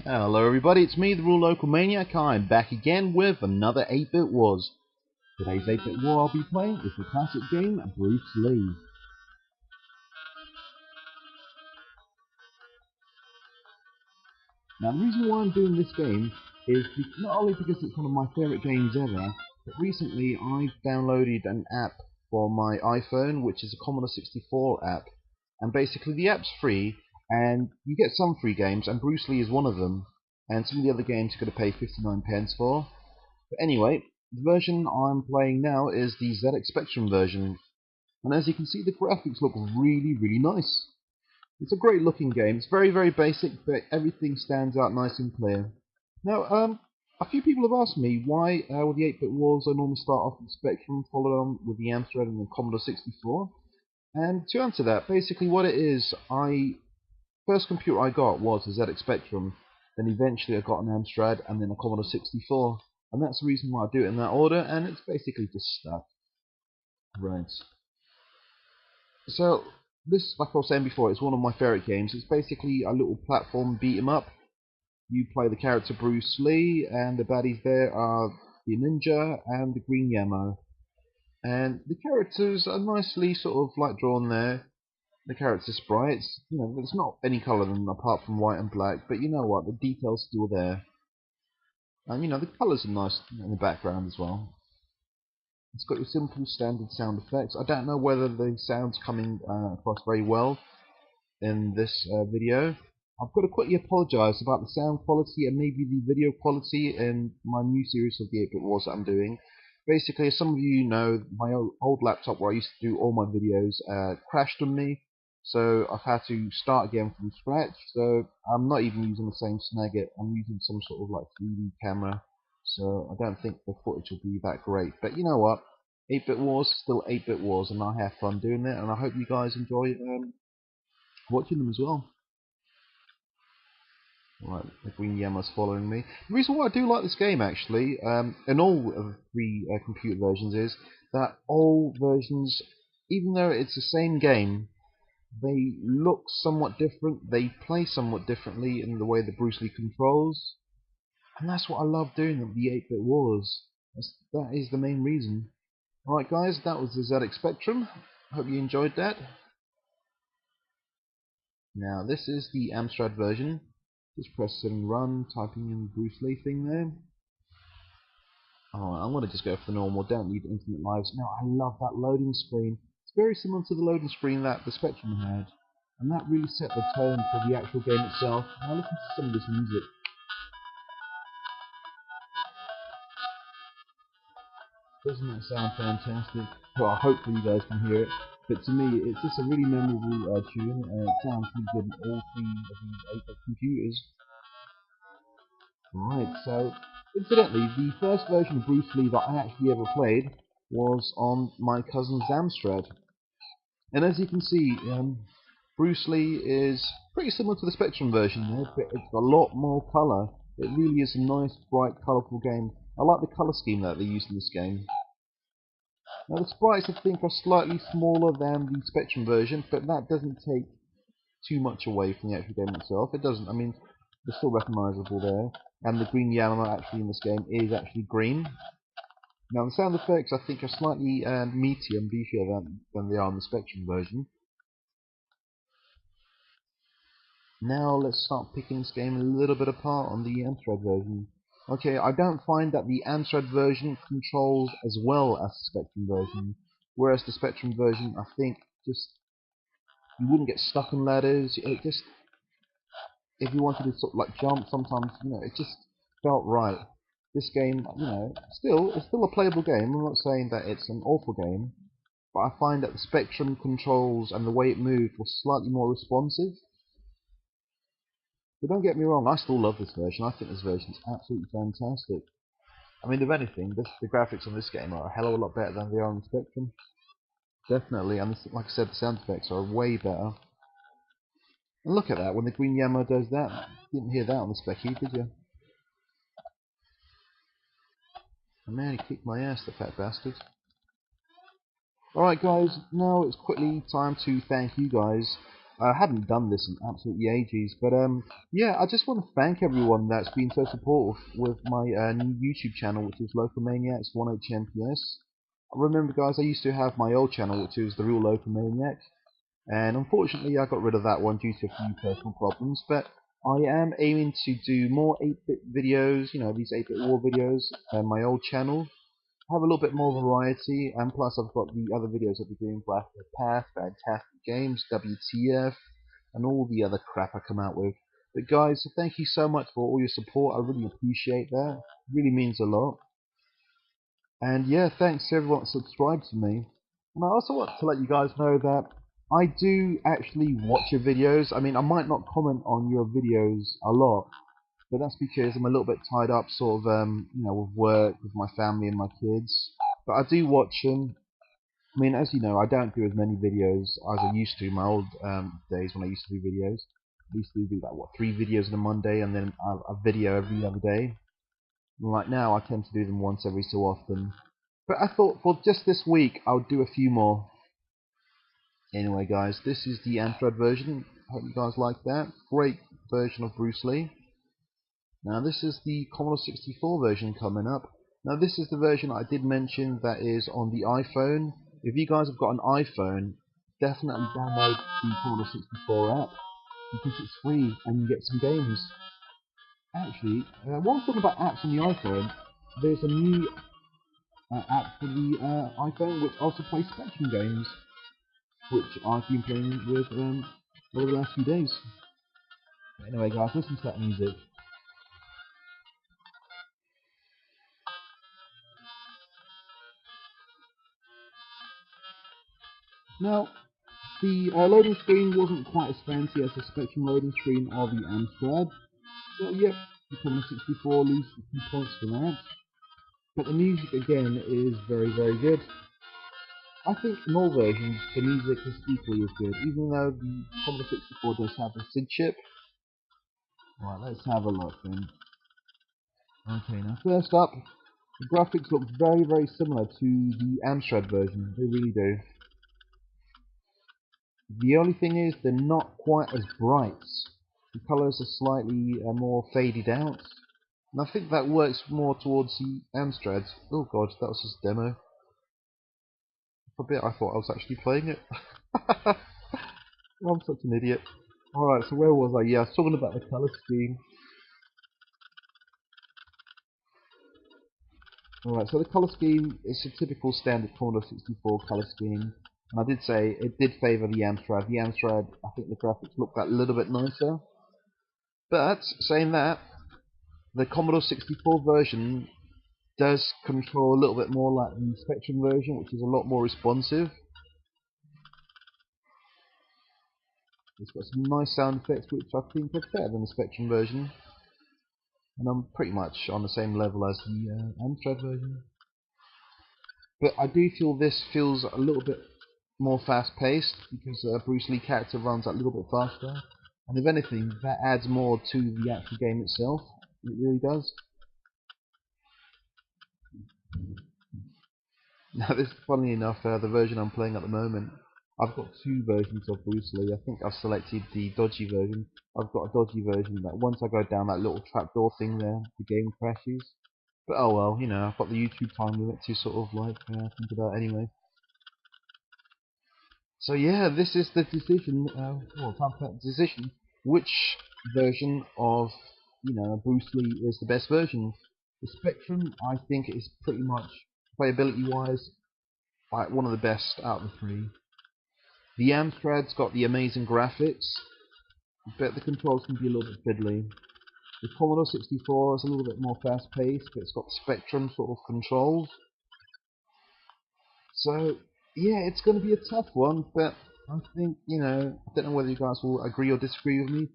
Hello everybody, it's me, the Real Local Maniac. I'm back again with another 8-Bit Wars. Today's 8-Bit War I'll be playing is the classic game Bruce Lee. Now the reason why I'm doing this game is not only because it's one of my favourite games ever, but recently I downloaded an app for my iPhone which is a Commodore 64 app. And basically the app's free and you get some free games and Bruce Lee is one of them. And some of the other games you've got to pay 59 pence for. But anyway, the version I'm playing now is the ZX Spectrum version, and as you can see the graphics look really nice. It's a great looking game. It's very basic, but everything stands out nice and clear. Now, a few people have asked me why with the 8-Bit Wars I normally start off with Spectrum, followed on with the Amstrad and the Commodore 64. And to answer that, basically what it is, first computer I got was a ZX Spectrum, then eventually I got an Amstrad and then a Commodore 64. And that's the reason why I do it in that order, and it's basically just stuck. Right. So, this, like I was saying before, it's one of my favourite games. It's basically a little platform beat 'em up. You play the character Bruce Lee, and the baddies there are the Ninja and the Green Yammer. And the characters are nicely sort of like drawn there. The character sprites, you know, there's not any colour in them apart from white and black, but you know what, the detail's still there. And you know, the colours are nice in the background as well. It's got your simple standard sound effects. I don't know whether the sound's coming across very well in this video. I've got to quickly apologise about the sound quality and maybe the video quality in my new series of the 8-Bit Wars that I'm doing. Basically, as some of you know, my old laptop where I used to do all my videos crashed on me, so I've had to start again from scratch. So I'm not even using the same Snagit. I'm using some sort of like 3D camera. So I don't think the footage will be that great. But you know what? 8-Bit Wars, still 8-Bit Wars, and I have fun doing it, and I hope you guys enjoy watching them as well. Right, the Green Yammer's following me. The reason why I do like this game, actually, in all of the three computer versions, is that all versions, even though it's the same game, they look somewhat different, they play somewhat differently in the way that Bruce Lee controls. And that's what I love doing with the 8-Bit Wars. That is the main reason. Alright guys, that was the ZX Spectrum. Hope you enjoyed that. Now this is the Amstrad version. Just press and run, typing in the Bruce Lee thing there. Alright, I'm going to just go for the normal, don't need infinite lives. Now I love that loading screen. It's very similar to the loading screen that the Spectrum had. And that really set the tone for the actual game itself. Now listen to some of this music. Doesn't that sound fantastic? Well, hopefully you guys can hear it. But to me, it's just a really memorable tune, and it sounds pretty good in all three of these 8-bit computers. Right, so, incidentally, the first version of Bruce Lee that I actually ever played was on my cousin's Amstrad. And as you can see, Bruce Lee is pretty similar to the Spectrum version there, but it's got a lot more colour. It really is a nice, bright, colourful game. I like the colour scheme that they used in this game. Now the sprites I think are slightly smaller than the Spectrum version, but that doesn't take too much away from the actual game itself. It doesn't, I mean, they're still recognisable there. And the green Yammer actually in this game is actually green. Now the sound effects I think are slightly meatier and beefier than they are in the Spectrum version. Now let's start picking this game a little bit apart on the Amstrad version. Okay, I don't find that the Amstrad version controls as well as the Spectrum version, whereas the Spectrum version, I think, just you wouldn't get stuck on ladders. It just, if you wanted to sort of like jump, sometimes you know, it just felt right. This game, you know, it's still a playable game. I'm not saying that it's an awful game, but I find that the Spectrum controls and the way it moved was slightly more responsive. But don't get me wrong, I still love this version. I think this version is absolutely fantastic. I mean, if anything, the graphics on this game are a hell of a lot better than they are on the Spectrum. Definitely, and this, like I said, the sound effects are way better. And look at that, when the Green Yammer does that, you didn't hear that on the Specky, did you? And man, he kicked my ass, the fat bastard. Alright guys, now it's quickly time to thank you guys. I hadn't done this in absolutely ages, but yeah, I just want to thank everyone that's been so supportive with my new YouTube channel, which is Locomaniacs 1HMPS. Remember, guys, I used to have my old channel, which is the Real Locomaniac, and unfortunately, I got rid of that one due to a few personal problems. But I am aiming to do more 8-bit videos, you know, these 8-bit war videos, on my old channel. Have a little bit more variety, and plus I've got the other videos I'll be doing, Black Path, Fantastic Games, WTF, and all the other crap I come out with. But guys, thank you so much for all your support. I really appreciate that. It really means a lot. And yeah, thanks to everyone that subscribed to me. And I also want to let you guys know that I do actually watch your videos. I mean, I might not comment on your videos a lot, but that's because I'm a little bit tied up, sort of, you know, with work, with my family and my kids. But I do watch them. I mean, as you know, I don't do as many videos as I used to in my old days when I used to do videos. I used to do like, what, 3 videos on a Monday and then a video every other day. And like now, I tend to do them once every so often. But I thought for just this week, I would do a few more. Anyway, guys, this is the Android version. Hope you guys like that. Great version of Bruce Lee. Now this is the Commodore 64 version coming up. Now this is the version I did mention that is on the iPhone. If you guys have got an iPhone, definitely download the Commodore 64 app because it's free and you get some games. Actually, while I'm talking about apps on the iPhone, there's a new app for the iPhone which also plays Spectrum games, which I've been playing with over the last few days. Anyway, guys, listen to that music. Now, the loading screen wasn't quite as fancy as the Spectrum loading screen of the Amstrad, so yep, the Commodore 64 loses a few points for that. But the music again is very, very good. I think in all versions the music is equally as good, even though the Commodore 64 does have a SID chip. Right, let's have a look then. Okay, now first up, the graphics look very, very similar to the Amstrad version, they really do. The only thing is they're not quite as bright. The colours are slightly more faded out. And I think that works more towards the Amstrads. Oh god, that was just a demo. For a bit I thought I was actually playing it. I'm such an idiot. Alright, so where was I? Yeah, I was talking about the colour scheme. Alright, so the colour scheme is a typical standard Commodore 64 colour scheme. And I did say it did favour the Amstrad. The Amstrad, I think the graphics looked a little bit nicer. But, saying that, the Commodore 64 version does control a little bit more like the Spectrum version, which is a lot more responsive. It's got some nice sound effects which I think are better than the Spectrum version. And I'm pretty much on the same level as the Amstrad version. But I do feel this feels a little bit more fast-paced because Bruce Lee character runs a little bit faster. And if anything, that adds more to the actual game itself. It really does. Now, this, funnily enough, the version I'm playing at the moment, I've got 2 versions of Bruce Lee. I think I've selected the dodgy version. I've got a dodgy version that once I go down that little trapdoor thing there, the game crashes. But oh well, you know, I've got the YouTube time limit to sort of like think about anyway. So yeah, this is the decision. Well, time for that decision. Which version of Bruce Lee is the best version? The Spectrum, I think, is pretty much playability-wise like one of the best out of the 3. The Amstrad's got the amazing graphics, but the controls can be a little bit fiddly. The Commodore 64 is a little bit more fast-paced, but it's got Spectrum sort of controls. So, yeah, it's going to be a tough one, but I think, I don't know whether you guys will agree or disagree with me.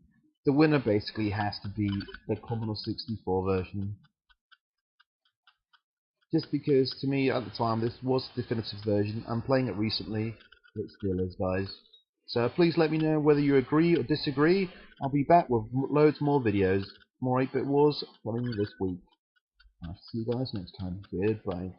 The winner basically has to be the Commodore 64 version. Just because, to me, at the time, this was the definitive version. I'm playing it recently. It still is, guys. So please let me know whether you agree or disagree. I'll be back with loads more videos. More 8-Bit Wars coming this week. I'll see you guys next time. Goodbye.